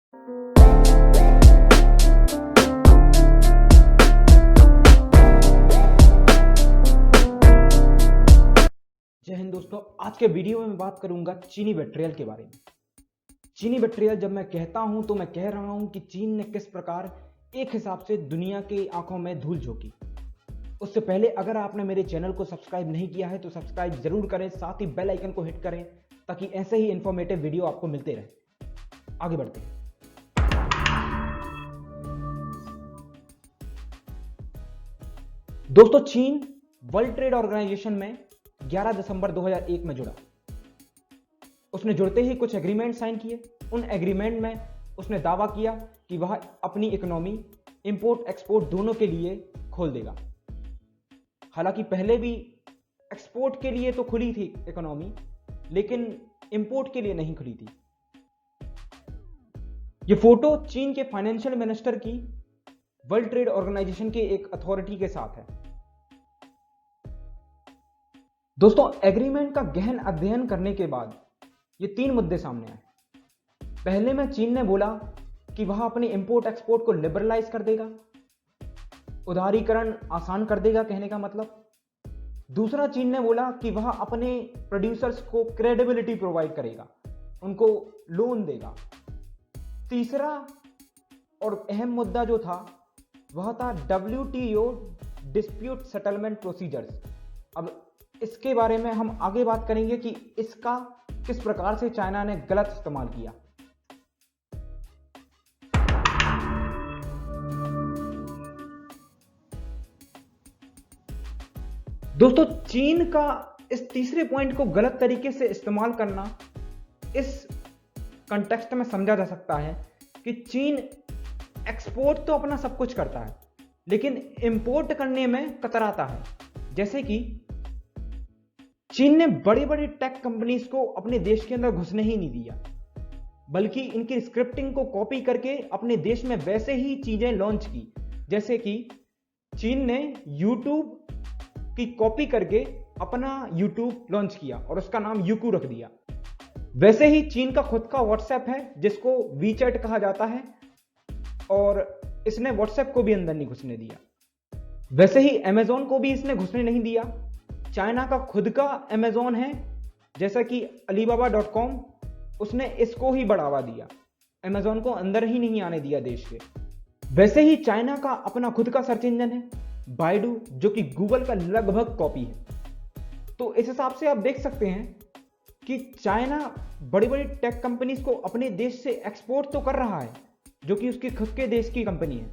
जय हिंद दोस्तों, आज के वीडियो में मैं बात करूंगा चीनी बेट्रियल के बारे में। चीनी बेट्रियल जब मैं कहता हूं तो मैं कह रहा हूं कि चीन ने किस प्रकार एक हिसाब से दुनिया की आंखों में धूल झोंकी। उससे पहले अगर आपने मेरे चैनल को सब्सक्राइब नहीं किया है तो सब्सक्राइब जरूर करें, साथ ही बेल आइकन को हिट करें ताकि ऐसे ही इंफॉर्मेटिव वीडियो आपको मिलते रहे। आगे बढ़ते हैं। दोस्तों, चीन वर्ल्ड ट्रेड ऑर्गेनाइजेशन में 11 दिसंबर 2001 में जुड़ा। उसने जुड़ते ही कुछ एग्रीमेंट साइन किए। उन एग्रीमेंट में उसने दावा किया कि वह अपनी इकोनॉमी इंपोर्ट एक्सपोर्ट दोनों के लिए खोल देगा। हालांकि पहले भी एक्सपोर्ट के लिए तो खुली थी इकोनॉमी, लेकिन इंपोर्ट के लिए नहीं खुली थी। ये फोटो चीन के फाइनेंशियल मिनिस्टर की वर्ल्ड ट्रेड ऑर्गेनाइजेशन के एक अथॉरिटी के साथ है। दोस्तों, एग्रीमेंट का गहन अध्ययन करने के बाद ये 3 मुद्दे सामने आए। पहले में चीन ने बोला कि वह अपने इंपोर्ट एक्सपोर्ट को लिबरलाइज कर देगा, उदारीकरण आसान कर देगा, कहने का मतलब। दूसरा, चीन ने बोला कि वह अपने प्रोड्यूसर्स को क्रेडिबिलिटी प्रोवाइड करेगा, उनको लोन देगा। तीसरा और अहम मुद्दा जो था वह था WTO डिस्प्यूट सेटलमेंट प्रोसीजर्स। अब इसके बारे में हम आगे बात करेंगे कि इसका किस प्रकार से चाइना ने गलत इस्तेमाल किया। दोस्तों, चीन का इस तीसरे पॉइंट को गलत तरीके से इस्तेमाल करना इस कॉन्टेक्स्ट में समझा जा सकता है कि चीन एक्सपोर्ट तो अपना सब कुछ करता है, लेकिन इंपोर्ट करने में कतराता है। जैसे कि चीन ने बड़ी बड़ी टेक कंपनीज को अपने देश के अंदर घुसने ही नहीं दिया, बल्कि इनकी स्क्रिप्टिंग को कॉपी करके अपने देश में वैसे ही चीजें लॉन्च की। जैसे कि चीन ने YouTube की कॉपी करके अपना YouTube लॉन्च किया और उसका नाम यूकू रख दिया। वैसे ही चीन का खुद का WhatsApp है जिसको WeChat कहा जाता है, और इसने WhatsApp को भी अंदर नहीं घुसने दिया। वैसे ही Amazon को भी इसने घुसने नहीं दिया। चाइना का खुद का Amazon है, जैसा कि Alibaba.com, उसने इसको ही बढ़ावा दिया, Amazon को अंदर ही नहीं आने दिया देश के। वैसे ही चाइना का अपना खुद का सर्च इंजन है बाइडू, जो कि गूगल का लगभग कॉपी है। तो इस हिसाब से आप देख सकते हैं कि चाइना बड़ी बड़ी टेक कंपनीज को अपने देश से एक्सपोर्ट तो कर रहा है, जो कि उसकी खुद के देश की कंपनी है,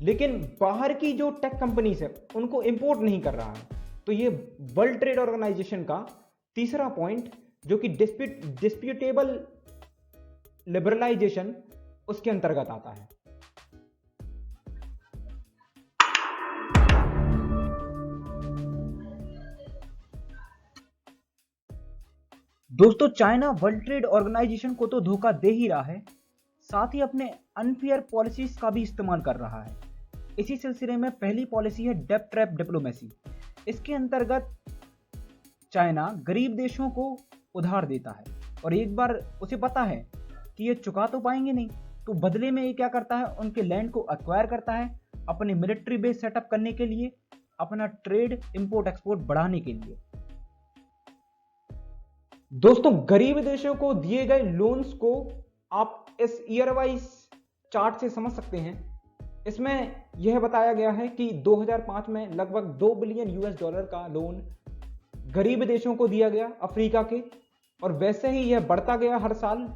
लेकिन बाहर की जो टेक कंपनीज है उनको इंपोर्ट नहीं कर रहा है। तो ये वर्ल्ड ट्रेड ऑर्गेनाइजेशन का तीसरा पॉइंट, जो कि डिस्प्यूटेबल लिबरलाइजेशन, उसके अंतर्गत आता है। दोस्तों, चाइना वर्ल्ड ट्रेड ऑर्गेनाइजेशन को तो धोखा दे ही रहा है, साथ ही अपने अनफेयर पॉलिसीज का भी इस्तेमाल कर रहा है। इसी सिलसिले में पहली पॉलिसी है डेब्ट ट्रैप डिप्लोमेसी। इसके अंतर्गत चाइना गरीब देशों को उधार देता है, और एक बार उसे पता है कि ये चुका तो पाएंगे नहीं, तो बदले में ये क्या करता है, उनके लैंड को एक्वायर करता है अपने मिलिट्री बेस सेटअप करने के लिए, अपना ट्रेड इंपोर्ट एक्सपोर्ट बढ़ाने के लिए। दोस्तों, गरीब देशों को दिए गए लोन्स को आप इस ईयर वाइज चार्ट से समझ सकते हैं। इसमें यह बताया गया है कि 2005 में लगभग $2 बिलियन का लोन गरीब देशों को दिया गया अफ्रीका के, और वैसे ही यह बढ़ता गया हर साल,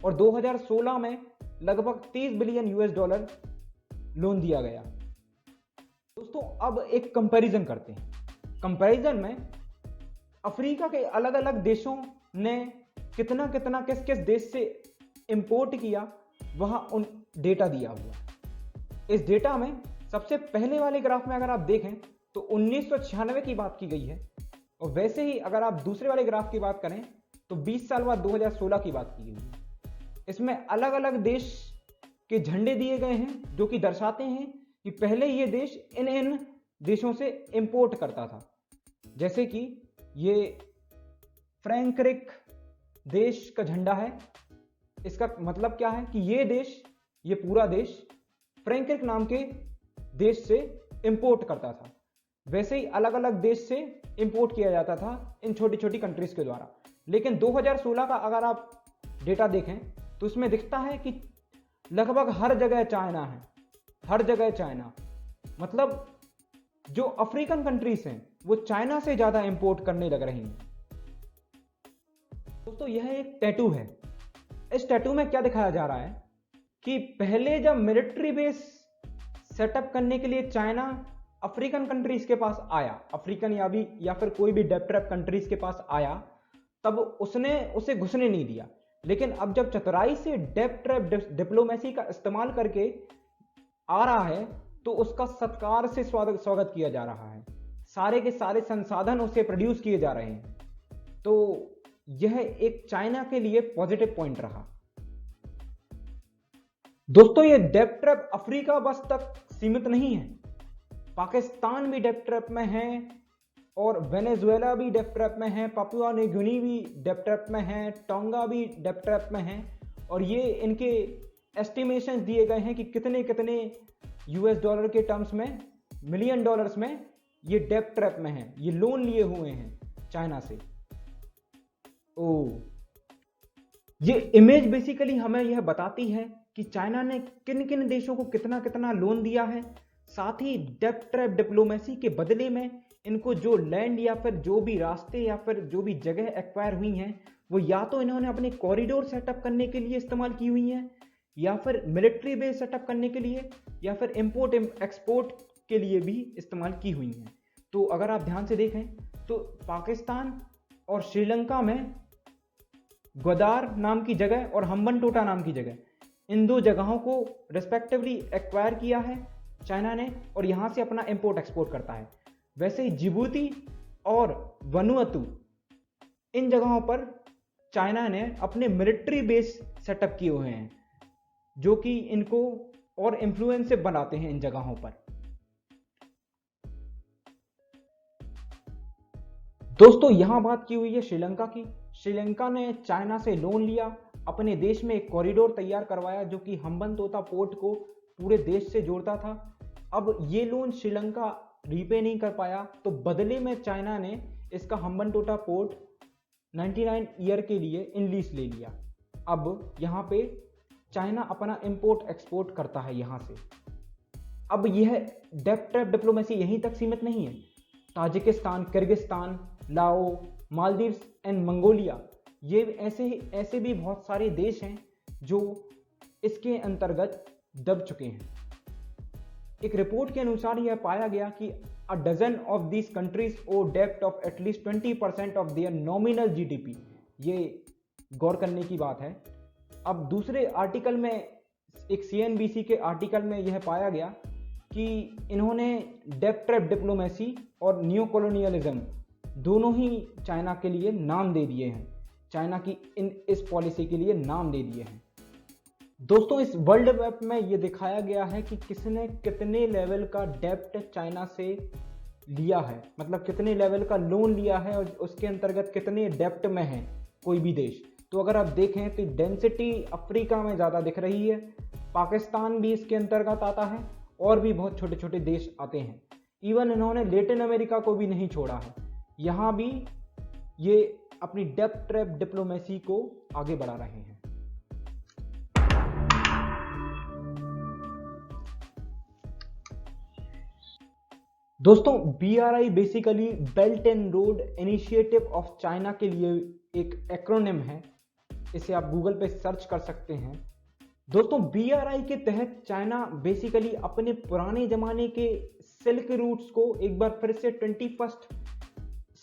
और 2016 में लगभग $30 बिलियन लोन दिया गया। दोस्तों, अब एक कंपैरिजन करते हैं। कंपैरिजन में अफ्रीका के अलग अलग देशों ने कितना कितना किस किस देश से इंपोर्ट किया, वहां उन डेटा दिया हुआ। इस डेटा में सबसे पहले वाले ग्राफ में अगर आप देखें तो 1996 की बात की गई है, और वैसे ही अगर आप दूसरे वाले ग्राफ की बात करें तो 20 साल बाद 2016 की बात की गई है। इसमें अलग अलग देश के झंडे दिए गए हैं, जो कि दर्शाते हैं कि पहले ये देश इन देशों से इंपोर्ट करता था। जैसे कि ये फ्रैंक रिक देश का झंडा है, इसका मतलब क्या है कि ये पूरा देश फ्रैंकरिक नाम के देश से इंपोर्ट करता था। वैसे ही अलग अलग देश से इंपोर्ट किया जाता था इन छोटी छोटी कंट्रीज के द्वारा। लेकिन 2016 का अगर आप डेटा देखें तो उसमें दिखता है कि लगभग हर जगह चाइना है, हर जगह चाइना। मतलब जो अफ्रीकन कंट्रीज हैं वो चाइना से ज्यादा इंपोर्ट करने लग रही हैं। दोस्तों यह एक टैटू है। इस टैटू में क्या दिखाया जा रहा है कि पहले जब मिलिट्री बेस सेटअप करने के लिए चाइना अफ्रीकन कंट्रीज के पास आया, अफ्रीकन या फिर कोई भी डेप्ट ट्रैप कंट्रीज के पास आया, तब उसने उसे घुसने नहीं दिया। लेकिन अब जब चतुराई से डेप्ट ट्रैप डिप्लोमेसी का इस्तेमाल करके आ रहा है तो उसका सत्कार से स्वागत किया जा रहा है। सारे के सारे संसाधन उसे प्रोड्यूस किए जा रहे हैं। तो यह एक चाइना के लिए पॉजिटिव पॉइंट रहा। दोस्तों ये डेप्ट ट्रैप अफ्रीका बस तक सीमित नहीं है, पाकिस्तान भी डेप्ट ट्रैप में है और वेनेजुएला भी डेप्ट ट्रैप में है, पापुआ न्यू गिनी भी डेप्ट ट्रैप में है, टोंगा भी डेप्ट ट्रैप में है। और ये इनके एस्टिमेशंस दिए गए हैं कि कितने कितने यूएस डॉलर के टर्म्स में, मिलियन डॉलर्स में ये डेप्ट ट्रैप में है, ये लोन लिए हुए हैं चाइना से। ये इमेज बेसिकली हमें यह बताती है कि चाइना ने किन किन देशों को कितना कितना लोन दिया है। साथ ही डेप्ट ट्रैप डिप्लोमेसी के बदले में इनको जो लैंड या फिर जो भी रास्ते या फिर जो भी जगह एक्वायर हुई हैं वो या तो इन्होंने अपने कॉरिडोर सेटअप करने के लिए इस्तेमाल की हुई हैं, या फिर मिलिट्री बेस सेटअप करने के लिए, या फिर इंपोर्ट एक्सपोर्ट के लिए भी इस्तेमाल की हुई हैं। तो अगर आप ध्यान से देखें तो पाकिस्तान और श्रीलंका में ग्वादार नाम की जगह और हम्बनटोटा नाम की जगह, इन दो जगहों को रिस्पेक्टिवली एक्वायर किया है चाइना ने और यहां से अपना इंपोर्ट एक्सपोर्ट करता है। वैसे ही जिबूती और वनुअतु, इन जगहों पर चाइना ने अपने मिलिट्री बेस सेटअप किए हुए हैं जो कि इनको और इन्फ्लुएंसिव बनाते हैं इन जगहों पर। दोस्तों यहां बात की हुई है श्रीलंका की। श्रीलंका ने चाइना से लोन लिया, अपने देश में एक कॉरिडोर तैयार करवाया जो कि हम्बनटोटा पोर्ट को पूरे देश से जोड़ता था। अब ये लोन श्रीलंका रीपे नहीं कर पाया तो बदले में चाइना ने इसका हम्बनटोटा पोर्ट 99 ईयर के लिए इन लीज ले लिया। अब यहाँ पे चाइना अपना इंपोर्ट एक्सपोर्ट करता है यहाँ से। अब यह डेप्ट ट्रैप डिप्लोमेसी यहीं तक सीमित नहीं है। ताजिकिस्तान, किर्गिस्तान, लाओ, मालदीव्स एंड मंगोलिया, ये ऐसे भी बहुत सारे देश हैं जो इसके अंतर्गत दब चुके हैं। एक रिपोर्ट के अनुसार यह पाया गया कि a dozen of these countries owe debt of at least 20% of their nominal GDP। ये गौर करने की बात है। अब दूसरे आर्टिकल में, एक CNBC के आर्टिकल में यह पाया गया कि इन्होंने डेप्ट ट्रैप डिप्लोमेसी और न्यू कॉलोनियलिज्म दोनों ही चाइना के लिए नाम दे दिए हैं, चाइना की इस पॉलिसी के लिए नाम दे दिए हैं। दोस्तों इस वर्ल्ड मैप में ये दिखाया गया है कि किसने कितने लेवल का डेप्ट चाइना से लिया है, मतलब कितने लेवल का लोन लिया है और उसके अंतर्गत कितने डेप्ट में है कोई भी देश। तो अगर आप देखें तो डेंसिटी अफ्रीका में ज़्यादा दिख रही है, पाकिस्तान भी इसके अंतर्गत आता है और भी बहुत छोटे छोटे देश आते हैं। इवन इन्होंने लेटिन अमेरिका को भी नहीं छोड़ा है, यहाँ भी ये अपनी डेप्ट ट्रैप डिप्लोमेसी को आगे बढ़ा रहे हैं। दोस्तों BRI basically belt and road initiative of China के लिए एक एक्रोनिम है, इसे आप गूगल पे सर्च कर सकते हैं। दोस्तों BRI के तहत चाइना बेसिकली अपने पुराने जमाने के सिल्क रूट्स को एक बार फिर से 21st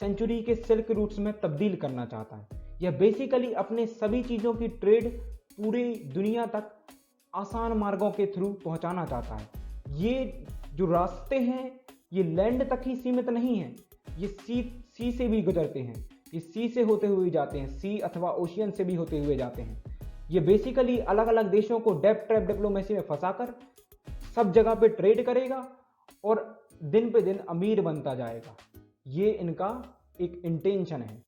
सेंचुरी के सिल्क रूट्स में तब्दील करना चाहता है। यह बेसिकली अपने सभी चीज़ों की ट्रेड पूरी दुनिया तक आसान मार्गों के थ्रू पहुंचाना चाहता है। ये जो रास्ते हैं ये लैंड तक ही सीमित नहीं है, ये सी से भी गुजरते हैं, ये सी से होते हुए जाते हैं, सी अथवा ओशियन से भी होते हुए जाते हैं। ये बेसिकली अलग अलग देशों को डेप्ट ट्रैप डिप्लोमेसी में फंसाकर सब जगह पे ट्रेड करेगा और दिन पे दिन अमीर बनता जाएगा। ये इनका एक इंटेंशन है।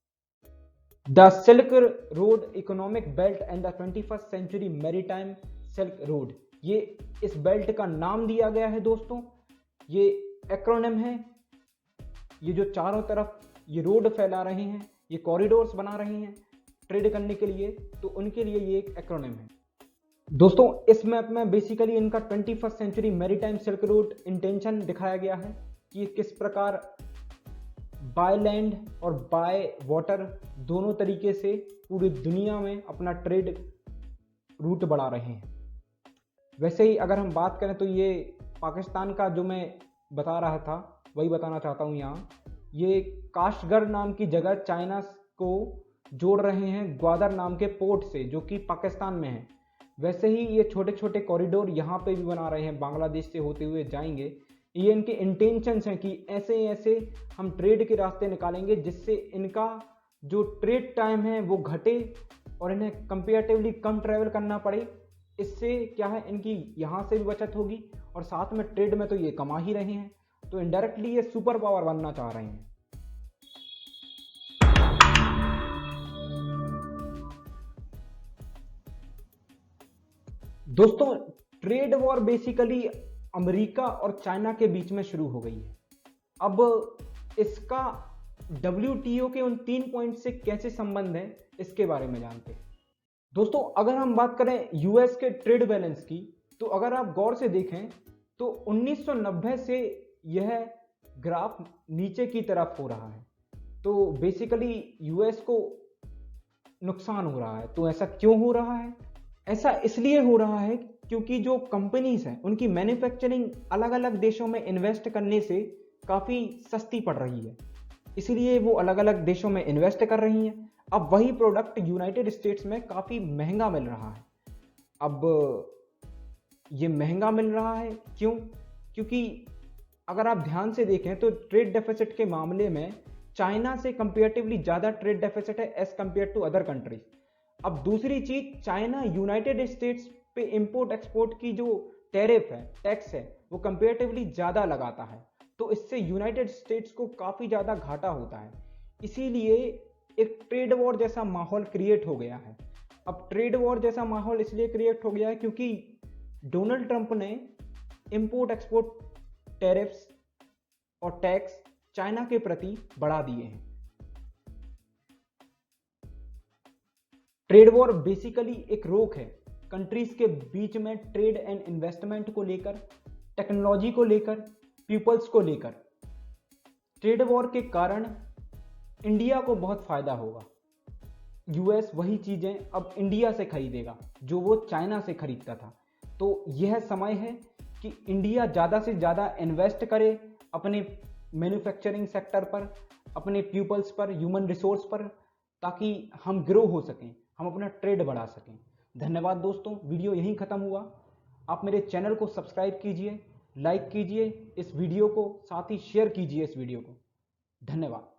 The silk road economic belt and the 21st century maritime silk road, ये इस बेल्ट का नाम दिया गया है दोस्तों। ये एक्रोनिम है। ये जो चारों तरफ ये रोड फैला रहे हैं, ये कॉरिडोर्स बना रहे हैं ट्रेड करने के लिए, तो उनके लिए ये एक एक्रोनिम है दोस्तों। इस मैप में बेसिकली इनका 21st century maritime silk road intention दिखाया गया है कि ये किस प्रकार बाय लैंड और बाय वाटर दोनों तरीके से पूरी दुनिया में अपना ट्रेड रूट बढ़ा रहे हैं। वैसे ही अगर हम बात करें तो ये पाकिस्तान का जो मैं बता रहा था वही बताना चाहता हूँ यहाँ। ये काशगर नाम की जगह चाइना को जोड़ रहे हैं ग्वादर नाम के पोर्ट से, जो कि पाकिस्तान में है। वैसे ही ये छोटे छोटे कॉरिडोर यहाँ पे भी बना रहे हैं, बांग्लादेश से होते हुए जाएंगे। ये इनके इंटेंशंस हैं कि ऐसे ऐसे हम ट्रेड के रास्ते निकालेंगे जिससे इनका जो ट्रेड टाइम है वो घटे और इन्हें कंपेरेटिवली कम ट्रैवल करना पड़े। इससे क्या है, इनकी यहाँ से भी बचत होगी और साथ में ट्रेड में तो ये कमा ही रहे हैं, तो इनडायरेक्टली ये सुपर पावर बनना चाह रहे हैं। दोस्तों ट्रेड वॉर बेसिकली अमेरिका और चाइना के बीच में शुरू हो गई है। अब इसका WTO के उन 3 पॉइंट से कैसे संबंध है इसके बारे में जानते हैं। दोस्तों अगर हम बात करें यूएस के ट्रेड बैलेंस की, तो अगर आप गौर से देखें तो 1990 से यह ग्राफ नीचे की तरफ हो रहा है। तो बेसिकली यूएस को नुकसान हो रहा है। तो ऐसा क्यों हो रहा है? ऐसा इसलिए हो रहा है क्योंकि जो कंपनीज हैं उनकी मैन्युफैक्चरिंग अलग अलग देशों में इन्वेस्ट करने से काफ़ी सस्ती पड़ रही है, इसलिए वो अलग अलग देशों में इन्वेस्ट कर रही हैं। अब वही प्रोडक्ट यूनाइटेड स्टेट्स में काफ़ी महंगा मिल रहा है। अब ये महंगा मिल रहा है क्यों? क्योंकि अगर आप ध्यान से देखें तो ट्रेड डेफिसिट के मामले में चाइना से कंपेरेटिवली ज़्यादा ट्रेड डेफिसिट है as compare to other countries. अब दूसरी चीज, चाइना यूनाइटेड स्टेट्स पे इंपोर्ट एक्सपोर्ट की जो टैरिफ है, टैक्स है, वो कंपेरेटिवली ज़्यादा लगाता है, तो इससे यूनाइटेड स्टेट्स को काफ़ी ज़्यादा घाटा होता है। इसीलिए एक ट्रेड वॉर जैसा माहौल क्रिएट हो गया है। अब ट्रेड वॉर जैसा माहौल इसलिए क्रिएट हो गया है क्योंकि डोनाल्ड ट्रंप ने इंपोर्ट एक्सपोर्ट टैरिफ्स और टैक्स चाइना के प्रति बढ़ा दिए हैं। ट्रेड वॉर बेसिकली एक रोक है कंट्रीज के बीच में ट्रेड एंड इन्वेस्टमेंट को लेकर, टेक्नोलॉजी को लेकर, पीपल्स को लेकर। ट्रेड वॉर के कारण इंडिया को बहुत फायदा होगा। यूएस वही चीजें अब इंडिया से खरीदेगा जो वो चाइना से खरीदता था। तो यह समय है कि इंडिया ज़्यादा से ज़्यादा इन्वेस्ट करे अपने मैन्युफैक्चरिंग सेक्टर पर, अपने पीपल्स पर, ह्यूमन रिसोर्स पर, ताकि हम ग्रो हो सकें, हम अपना ट्रेड बढ़ा सकें। धन्यवाद दोस्तों, वीडियो यहीं ख़त्म हुआ। आप मेरे चैनल को सब्सक्राइब कीजिए, लाइक कीजिए इस वीडियो को, साथ ही शेयर कीजिए इस वीडियो को। धन्यवाद।